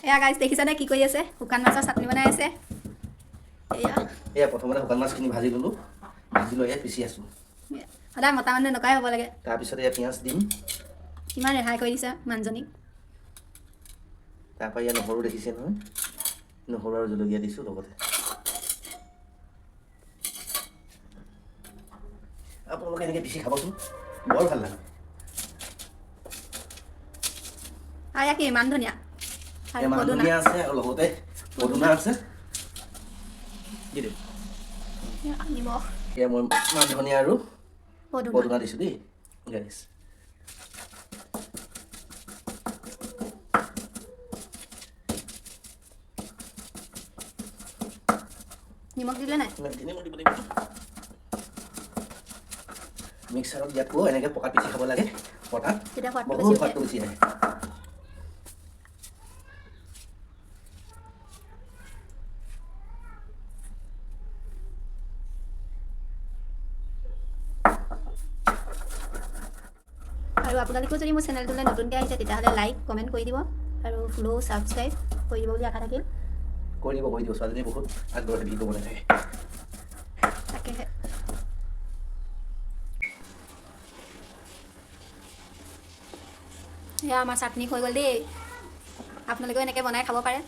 এয়া গাইছ দেখিছানে কি কৰি আছে শুকান মাছৰ চাটনি বনাই আছে এয়া প্ৰথমতে শুকান মাছখিনি ভাজি ল'লোঁ ভাজি লৈ পিচি আছোঁ সদায় মতা মানুহ এনেকুৱাই হ'ব লাগে তাৰপিছত এয়া পিঁয়াজ দিম কিমান ৰেহাই কৰি দিছে মানুহজনীক তাৰপৰা ইয়াত নহৰু দেখিছে নহয় নহৰু আৰু জলকীয়া দিছোঁ লগতে আপোনালোকে এনেকৈ পিচি খাবচোন বৰ ভাল লাগে আৰু ইয়াত কি মান ধনিয়া মান ধনিয়া আছে আৰু লগতে পদুনা আছে দি দিম নিমখ এয়া মই মান ধনিয়া আৰু পদুনা দিছোঁ দেই গাইছ নিমখ দিলে নাই মিক্সাৰত দিয়াতকৈ এনেকৈ পকাত পিচি খাব লাগে পটাত বহুত সোৱাদটো বেছি আহে আৰু আপোনালোকেও যদি মোৰ চেনেলটোলৈ নতুনকৈ আহিছে তেতিয়াহ'লে লাইক কমেণ্ট কৰি দিব আৰু ফ'ল' ছাবস্ক্ৰাইব কৰি দিব বুলি আশা থাকিল কৰি দিব ছোৱালীজনী বহুত আগ্ৰহেৰে ভিডিঅ' বনাই থাকে তাকেহে এয়া আমাৰ চাটনি হৈ গ'ল দেই আপোনালোকেও এনেকৈ বনাই খাব পাৰে